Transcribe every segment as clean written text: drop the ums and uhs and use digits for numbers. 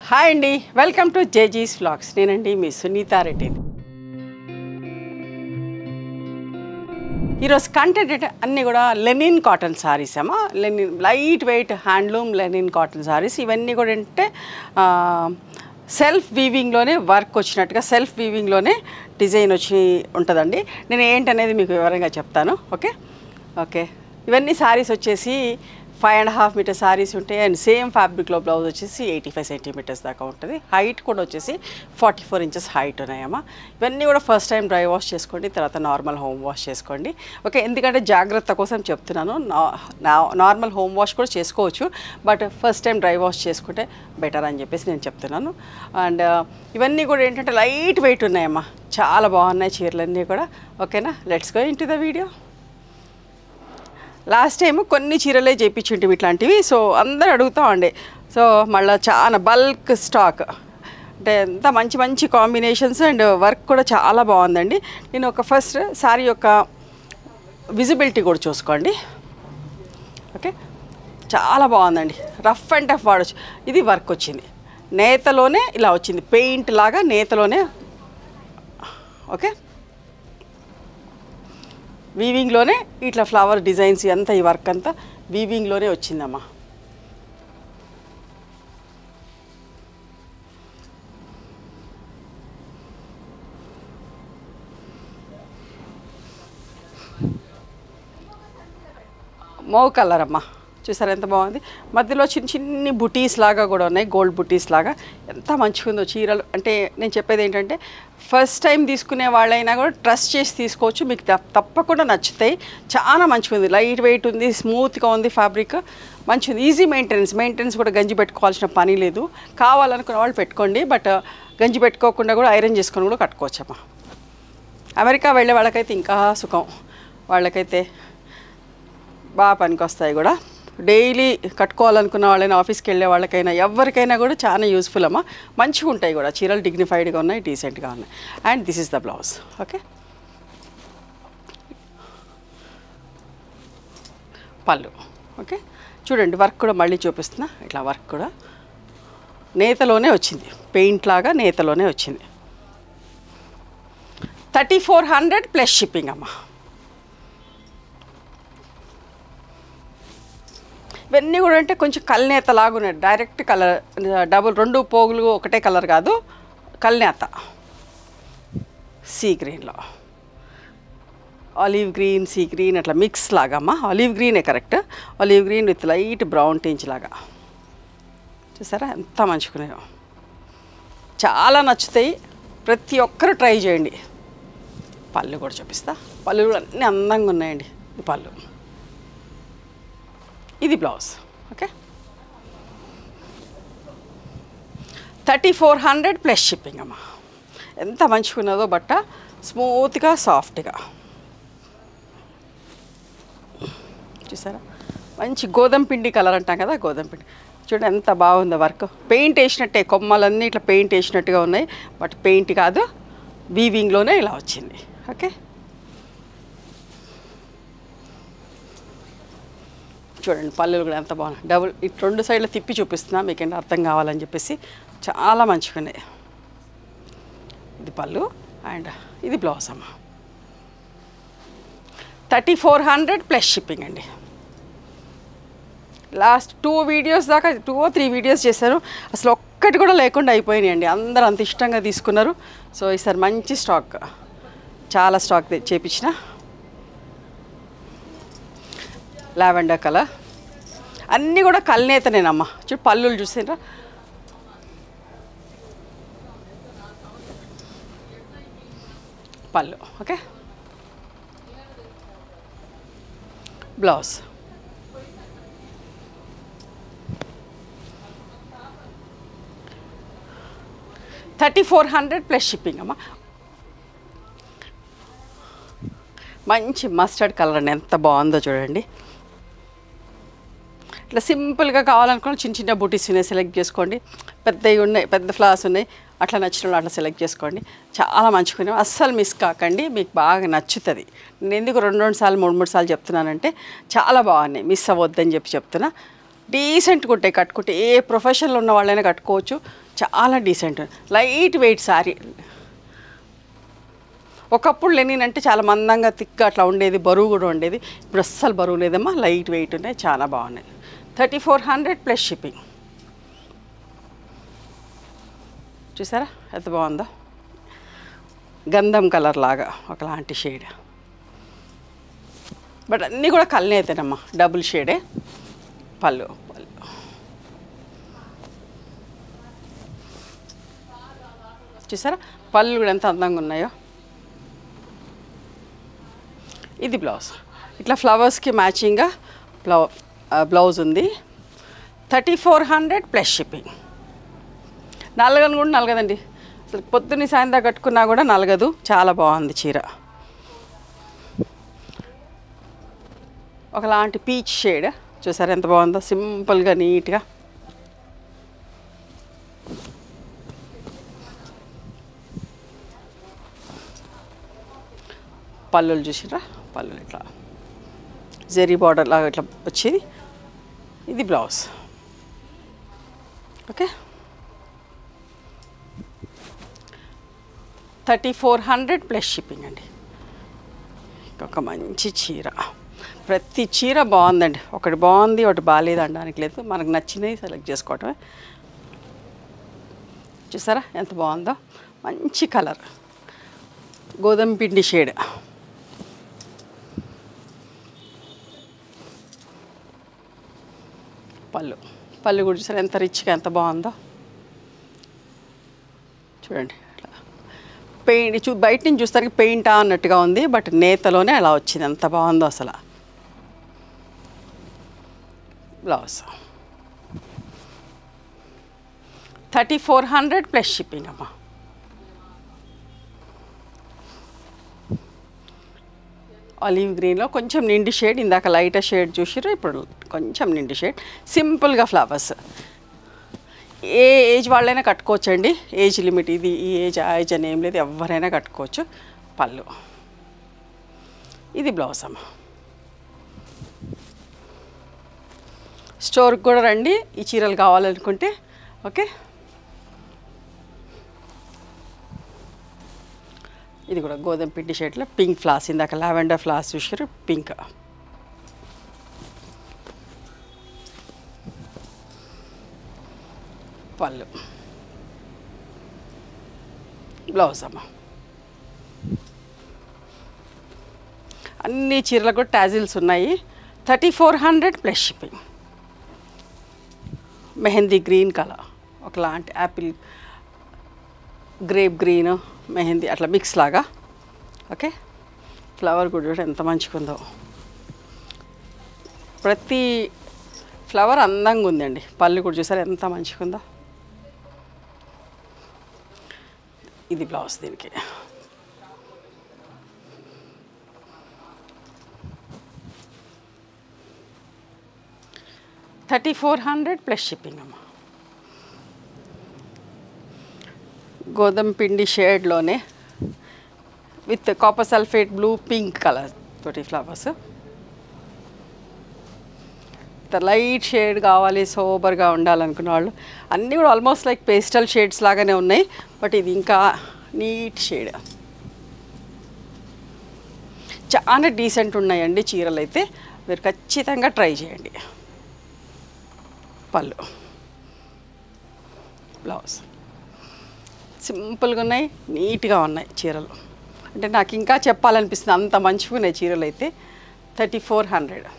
Hi అండి, welcome to జేజీస్ vlogs. నేనండి మీ సునీతా రెడ్డి. ఈరోజు కంటెంట్ అన్నీ కూడా లెనిన్ కాటన్ సారీస్ అమ్మా. Linen light weight handloom linen cotton saris. ఇవన్నీ కూడా ఏంటంటే సెల్ఫ్ వీవింగ్లోనే వర్క్ వచ్చినట్టుగా సెల్ఫ్ వీవింగ్లోనే డిజైన్ వచ్చి ఉంటుందండి. నేను ఏంటనేది మీకు వివరంగా చెప్తాను. ఓకే ఓకే ఇవన్నీ సారీస్ వచ్చేసి 5.5 మీటర్ సారీస్ ఉంటాయి. అండ్ సేమ్ ఫ్యాబ్రిక్లో బ్లౌజ్ వచ్చేసి 85 సెంటీమీటర్స్ దాకా ఉంటుంది. హైట్ కూడా వచ్చేసి 44 ఇంచెస్ హైట్ ఉన్నాయమ్మా. ఇవన్నీ కూడా ఫస్ట్ టైం డ్రై వాష్ చేసుకోండి, తర్వాత నార్మల్ హోమ్ వాష్ చేసుకోండి. ఓకే, ఎందుకంటే జాగ్రత్త కోసం చెప్తున్నాను. నార్మల్ హోమ్ వాష్ కూడా చేసుకోవచ్చు, but first time dry wash చేసుకుంటే బెటర్ అని చెప్పేసి నేను చెప్తున్నాను. అండ్ ఇవన్నీ కూడా ఏంటంటే లైట్ వెయిట్ ఉన్నాయమ్మా, చాలా బాగున్నాయి చీరలన్నీ కూడా. ఓకేనా, let's go in to the video. Last time కొన్ని చీరలే చేయించుంటే ఇట్లాంటివి, సో అందరు అడుగుతూ ఉండే. సో మళ్ళీ చాలా బల్క్ స్టాక్ అంటే ఎంత మంచి మంచి కాంబినేషన్స్ అండ్ వర్క్ కూడా చాలా బాగుందండి. నేను ఒక ఫస్ట్ సారీ యొక్క విజిబిలిటీ కూడా చూసుకోండి. ఓకే, చాలా బాగుందండి. రఫ్ అండ్ టఫ్ వాడచ్చు. ఇది వర్క్ వచ్చింది, నేతలోనే ఇలా వచ్చింది, పెయింట్ లాగా నేతలోనే. ఓకే, వీవింగ్లోనే ఇట్లా ఫ్లవర్ డిజైన్స్ అంతా, ఈ వర్క్ అంతా వీవింగ్లోనే వచ్చిందమ్మా. మౌ కలర్ అమ్మా, చూసారా ఎంత బాగుంది. మధ్యలో చిన్న చిన్ని బుటీస్ లాగా కూడా ఉన్నాయి, గోల్డ్ బుటీస్ లాగా. ఎంత మంచిగా ఉందో చీరలు. అంటే నేను చెప్పేది ఏంటంటే ఫస్ట్ టైం తీసుకునే వాళ్ళైనా కూడా ట్రస్ట్ చేసి తీసుకోవచ్చు, మీకు తప్పకుండా నచ్చుతాయి. చాలా మంచిగా ఉంది, లైట్ వెయిట్ ఉంది, స్మూత్గా ఉంది, ఫ్యాబ్రిక్ మంచిగా ఉంది. ఈజీ మెయింటెనెన్స్ కూడా గంజి పెట్టుకోవాల్సిన పని లేదు. కావాలనుకున్న వాళ్ళు పెట్టుకోండి, బట్ గంజి పెట్టుకోకుండా కూడా ఐరన్ చేసుకొని కూడా కట్టుకోవచ్చమ్మా. అమెరికా వెళ్ళే వాళ్ళకైతే ఇంకా సుఖం, వాళ్ళకైతే బాగా పనికి వస్తాయి కూడా. డైలీ కట్టుకోవాలనుకున్న వాళ్ళైనా, ఆఫీస్కి వెళ్ళే వాళ్ళకైనా, ఎవరికైనా కూడా చాలా యూస్ఫుల్ అమ్మా. మంచిగా ఉంటాయి కూడా చీరలు, డిగ్నిఫైడ్గా ఉన్నాయి, డీసెంట్గా ఉన్నాయి. And this is the blouse. Okay, పళ్ళు. ఓకే, చూడండి వర్క్ కూడా మళ్ళీ చూపిస్తున్నా. ఇట్లా వర్క్ కూడా నేతలోనే వచ్చింది, పెయింట్ లాగా నేతలోనే వచ్చింది. 3400 ప్లస్ షిప్పింగ్ అమ్మా. ఇవన్నీ కూడా అంటే కొంచెం కల్నేత లాగున్నాయి, డైరెక్ట్ కలర్, డబుల్ రెండు పోగులు ఒకటే కలర్ కాదు, కల్నేత. సీ గ్రీన్లో ఆలివ్ గ్రీన్, సీ గ్రీన్ అట్లా మిక్స్ లాగా అమ్మా. ఆలివ్ గ్రీనే correct, olive green with light brown tinge లాగా. చూసారా ఎంత మంచుకున్నాయో, చాలా నచ్చుతాయి. ప్రతి ఒక్కరు ట్రై చేయండి. పళ్ళు కూడా చూపిస్తా. పళ్ళు కూడా అన్నీ అందంగా ఉన్నాయండి. ఈ పళ్ళు, ఇది బ్లౌజ్. ఓకే, 3400 ప్లస్ షిప్పింగ్ అమ్మా. ఎంత మంచిగా ఉన్నదో బట్ట, స్మూత్గా సాఫ్ట్గా. చూసారా, మంచి గోధుమ పిండి కలర్ అంటాం కదా, గోధుమ పిండి. చూడండి ఎంత బాగుందో వర్క్. పెయింట్ వేసినట్టే, కొమ్మలన్నీ ఇట్లా పెయింట్ వేసినట్టుగా ఉన్నాయి, బట్ పెయింట్ కాదు, వీవింగ్లోనే ఇలా వచ్చింది. ఓకే, చూడండి పళ్ళులు కూడా ఎంత బాగున్నాయి. డబుల్ ఇటు రెండు సైడ్లో తిప్పి చూపిస్తున్నా మీకేంటి అర్థం కావాలని చెప్పేసి. చాలా మంచిగా ఉన్నాయి. ఇది పళ్ళు అండ్ ఇది బ్లౌజ్ అమ్మ. 3400 ప్లస్ షిప్పింగ్ అండి. లాస్ట్ 2 వీడియోస్ దాకా 2 or 3 వీడియోస్ చేశాను, అసలు ఒక్కటి కూడా లేకుండా అయిపోయినాయండి. అందరూ అంత ఇష్టంగా తీసుకున్నారు. సో ఈసారి మంచి స్టాక్, చాలా స్టాక్ చేపించిన. లావెండర్ కలర్, అన్నీ కూడా కల్నేతనేనమ్మా. చూడు పళ్ళులు చూసారా, పళ్ళు. Okay, blouse. $3400 ప్లస్ షిప్పింగ్ అమ్మా. మంచి మస్టర్డ్ కలర్ అండి, ఎంత బాగుందో చూడండి. ఇట్లా సింపుల్గా కావాలనుకున్న చిన్న చిన్న బూటీస్ ఉన్నాయి, సెలెక్ట్ చేసుకోండి. పెద్దవి ఉన్నాయి, పెద్ద ఫ్లవర్స్ ఉన్నాయి, అట్లా నచ్చిన అట్లా సెలెక్ట్ చేసుకోండి. చాలా మంచిగా, అస్సలు మిస్ కాకండి, మీకు బాగా నచ్చుతుంది. నేను ఎందుకు 2 సార్లు 3 సార్లు చెప్తున్నానంటే చాలా బాగున్నాయి, మిస్ అవ్వద్దని చెప్తున్నా. డీసెంట్గా ఉంటాయి కట్టుకుంటే. ఏ ప్రొఫెషన్లో ఉన్న వాళ్ళైనా కట్టుకోవచ్చు, చాలా డీసెంట్, లైట్ వెయిట్ శారీ. ఒకప్పుడు లెనిన్ అంటే చాలా మందంగా థిక్గా అట్లా ఉండేది, బరువు కూడా ఉండేది. ఇప్పుడు అస్సలు బరువు లేదమ్మా, లైట్ వెయిట్ ఉన్నాయి, చాలా బాగున్నాయి. 3400 ప్లస్ షిప్పింగ్. చూసారా ఎంత బాగుందో, గంధం కలర్ లాగా ఒకలాంటి షేడ్. బట్ అన్నీ కూడా కల్నే అవుతానమ్మా, డబుల్ షేడే. పళ్ళు చూసారా, పళ్ళు కూడా ఎంత అందంగా ఉన్నాయో. ఇది బ్లౌజ్, ఇట్లా ఫ్లవర్స్కి మ్యాచింగ్గా బ్లౌజ్ ఉంది. 3400 ప్లస్ షిప్పింగ్. నలగను కూడా నలగదండి, అసలు పొద్దున్న సాయంత్రం కట్టుకున్నా కూడా నలగదు. చాలా బాగుంది చీర. ఒకలాంటి పీచ్ షేడ్ చూసారా ఎంత బాగుందో, సింపుల్గా నీట్గా. పళ్ళులు చూసిరా, పళ్ళులు ఇట్లా జెరీ బార్డర్ లాగా ఇట్లా వచ్చేది. ఇది బ్లౌజ్. ఓకే, 3400 ప్లస్ షిప్పింగ్ అండి. ఒక మంచి చీర, ప్రతి చీర బాగుందండి. ఒకటి బాగుంది ఒకటి బాగాలేదు అనడానికి లేదు, మనకు నచ్చినవి సెలెక్ట్ చేసుకోవటమే. చూసారా ఎంత బాగుందో, మంచి కలర్, గోధుమ పిండి షేడ్. పళ్ళు కూడా చూసారా ఎంత రిచ్గా ఎంత బాగుందో. చూడండి పెయింట్ బయట నుంచి చూస్తానికి పెయింటా అన్నట్టుగా ఉంది, బట్ నేతలోనే అలా వచ్చింది, ఎంత బాగుందో అసలు. బ్లౌజ్ 3400 ప్లస్ షిప్పింగ్ అమ్మా. ఆలివ్ గ్రీన్లో కొంచెం నిండి షేడ్, ఇందాక లైటర్ షేడ్ చూసిరు, ఇప్పుడు కొంచెం నిండి షేడ్. సింపుల్గా ఫ్లవర్స్, ఏ ఏజ్ వాళ్ళైనా కట్టుకోవచ్చండి, ఏజ్ లిమిట్ ఇది, ఈ ఏజ్ ఆ ఏజ్ అని ఏం లేదు, ఎవరైనా కట్టుకోవచ్చు. పళ్ళు, ఇది బ్లౌజ్ అమ్మ. స్టోర్కి కూడా రండి ఈ చీరలు కావాలనుకుంటే. ఓకే, ఇది కూడా గోధుమ పిండి షేడ్లో పింక్ ఫ్లాస్, ఇందాక లావెండర్ ఫ్లాస్ చూసారు, పింక్. పళ్ళు, బ్లౌజ్ అమ్మ. అన్ని చీరలకు కూడా టాజిల్స్ ఉన్నాయి. 3400 plus shipping. Mehndi green colour, ఒకలాంటి యాపిల్ గ్రేప్ గ్రీన్ మెహందీ అట్లా మిక్స్ లాగా. ఓకే, ఫ్లవర్ కూడా ఎంత మంచిగా ఉందో, ప్రతి ఫ్లవర్ అందంగా ఉందండి. పళ్ళు కూడా చూసారు ఎంత మంచిగా ఉందో. ఇది బ్లౌజ్ దీనికి. $3400 ప్లస్ షిప్పింగ్ అమ్మ. గోధుమ పిండి షేడ్లోనే with copper sulphate blue pink colour తోటి ఫ్లవర్స్. లైట్ షేడ్ కావాలి, సోబర్గా ఉండాలనుకున్న వాళ్ళు అన్నీ కూడా ఆల్మోస్ట్ లైక్ పేస్టల్ షేడ్స్ లాగానే ఉన్నాయి, బట్ ఇది ఇంకా నీట్ షేడ్. చాలా డీసెంట్ ఉన్నాయండి చీరలు అయితే, మీరు ఖచ్చితంగా ట్రై చేయండి. పళ్ళు, బ్లౌజ్ సింపుల్గా ఉన్నాయి, నీట్గా ఉన్నాయి చీరలు. అంటే నాకు ఇంకా చెప్పాలనిపిస్తుంది, అంత మంచిగా ఉన్నాయి చీరలు అయితే. 3400.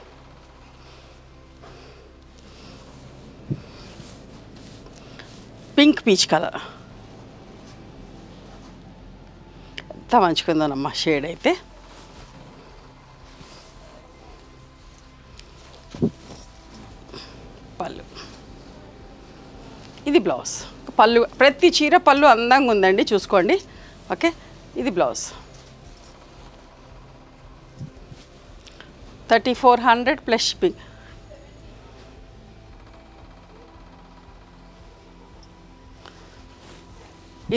పింక్ పీచ్ కలర్ ఎంత మంచిగా ఉందోనమ్మా షేడ్ అయితే. పళ్ళు, ఇది బ్లౌజ్. పళ్ళు, ప్రతి చీర పళ్ళు అందంగా ఉందండి, చూసుకోండి. ఓకే, ఇది బ్లౌజ్. 3400 plus shipping.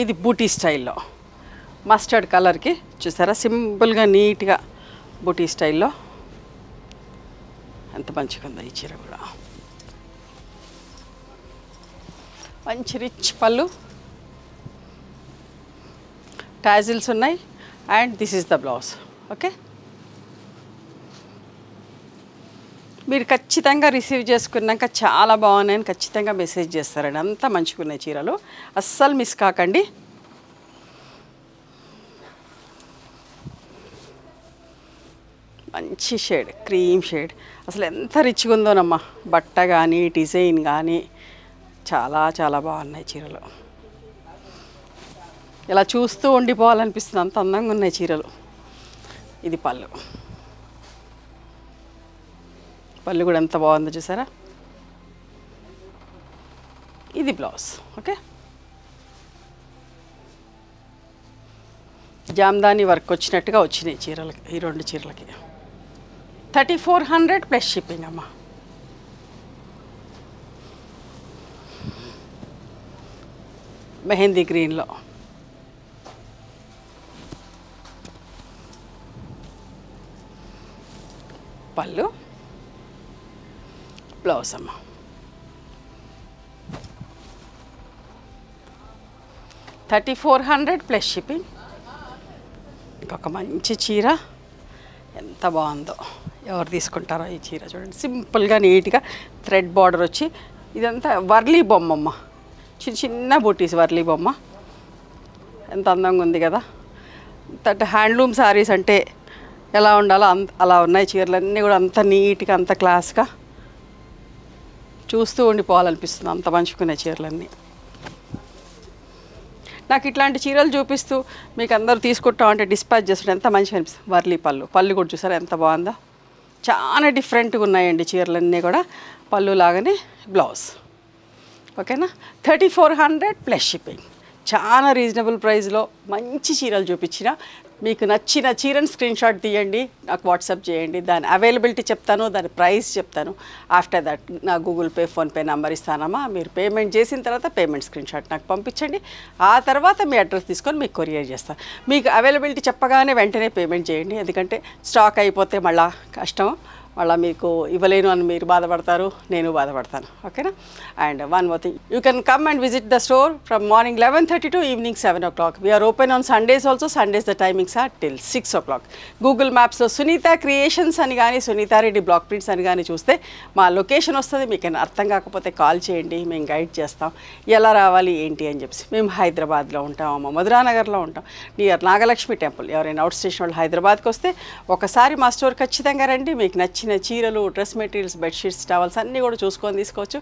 ఇది బూటీ స్టైల్లో మస్టర్డ్ కలర్కి చూసారా, సింపుల్గా నీట్గా బూటీ స్టైల్లో ఎంత మంచిగా ఉందో ఈ చీర కూడా. మంచి రిచ్ పళ్ళు, టాజిల్స్ ఉన్నాయి. And this is the blouse. Okay, మీరు ఖచ్చితంగా రిసీవ్ చేసుకున్నాక చాలా బాగున్నాయని ఖచ్చితంగా మెసేజ్ చేస్తారండి. అంత మంచిగా ఉన్నాయి చీరలు, అస్సలు మిస్ కాకండి. మంచి షేడ్, క్రీమ్ షేడ్, అసలు ఎంత రిచ్గా ఉందోనమ్మా. బట్ట కానీ డిజైన్ కానీ చాలా చాలా బాగున్నాయి చీరలు. ఇలా చూస్తూ ఉండిపోవాలనిపిస్తుంది, అంత అందంగా ఉన్నాయి చీరలు. ఇది పళ్ళు, పళ్ళు కూడా ఎంత బాగుందో చూసారా. ఇది బ్లౌజ్. ఓకే, జామ్దాని వర్క్ వచ్చినట్టుగా వచ్చినాయి చీరలకి, ఈ 2 చీరలకి 3400 ప్లస్ షిప్పింగ్ అమ్మా. మెహందీ గ్రీన్లో పళ్ళు, బ్లౌజ్ అమ్మ. $3400 ప్లస్ షిప్పింగ్. ఇంకొక మంచి చీర, ఎంత బాగుందో. ఎవరు తీసుకుంటారో ఈ చీర చూడండి. సింపుల్గా నీట్గా థ్రెడ్ బార్డర్ వచ్చి, ఇదంతా వర్లీ బొమ్మమ్మ, చిన్న చిన్న బూటీస్ వర్లీ బొమ్మ. ఎంత అందంగా ఉంది కదా. హ్యాండ్లూమ్ శారీస్ అంటే ఎలా ఉండాలో అలా ఉన్నాయి చీరలన్నీ కూడా. అంత నీట్గా, అంత క్లాస్గా చూస్తూ ఉండిపోవాలనిపిస్తుంది, అంత మంచుకునే చీరలన్నీ. నాకు ఇట్లాంటి చీరలు చూపిస్తూ మీకు అందరూ తీసుకుంటామంటే డిస్పాచ్ చేస్తుంటే ఎంత మంచిగా అనిపిస్తుంది. వర్లీ పళ్ళు, పళ్ళు కూడా చూసారా ఎంత బాగుందో. చాలా డిఫరెంట్గా ఉన్నాయండి చీరలన్నీ కూడా. పళ్ళు లాగానే బ్లౌజ్. ఓకేనా, 3400 ప్లస్ షిప్పింగ్. చాలా రీజనబుల్ ప్రైస్లో మంచి చీరలు చూపించిన. మీకు నచ్చిన చీరను స్క్రీన్ షాట్ తీయండి, నాకు వాట్సాప్ చేయండి. దాని అవైలబిలిటీ చెప్తాను, దాని ప్రైస్ చెప్తాను. ఆఫ్టర్ దట్ నా గూగుల్ పే, ఫోన్పే నెంబర్ ఇస్తానమ్మా. మీరు పేమెంట్ చేసిన తర్వాత పేమెంట్ స్క్రీన్ షాట్ నాకు పంపించండి. ఆ తర్వాత మీ అడ్రస్ తీసుకొని మీకు కొరియర్ చేస్తాను. మీకు అవైలబిలిటీ చెప్పగానే వెంటనే పేమెంట్ చేయండి, ఎందుకంటే స్టాక్ అయిపోతే మళ్ళీ కష్టం. మళ్ళీ మీకు ఇవ్వలేను అని మీరు బాధపడతారు, నేను బాధపడతాను. ఓకేనా. And one more thing, you can come and visit the store from morning 11:30 to evening 7 o'clock. We are open on Sundays also. Sundays the timings are till 6 o'clock. Google మ్యాప్స్లో సునీత క్రియేషన్స్ అని కానీ, సునీతారెడ్డి బ్లాక్ ప్రింట్స్ అని కానీ చూస్తే మా location వస్తుంది. మీకు అర్థం కాకపోతే కాల్ చేయండి, మేము గైడ్ చేస్తాం ఎలా రావాలి ఏంటి అని చెప్పి. మేము హైదరాబాద్లో ఉంటాం అమ్మ, మధురానగర్లో ఉంటాం, నియర్ నాగలక్ష్మి టెంపుల్. ఎవరైనా అవుట్ స్టేషన్ వాళ్ళు హైదరాబాద్కి వస్తే ఒకసారి మా స్టోర్ ఖచ్చితంగా రండి. మీకు నచ్చిన చీరలు, డ్రెస్ మెటీరియల్స్, బెడ్షీట్స్, టవల్స్ అన్నీ కూడా చూసుకొని తీసుకోవచ్చు.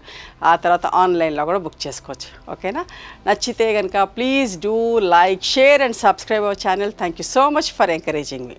ఆ తర్వాత ఆన్లైన్లో కూడా బుక్ చేసుకోవచ్చు. ఓకేనా. నచ్చితే కనుక please do like, share and subscribe our channel. Thank you so much for encouraging me.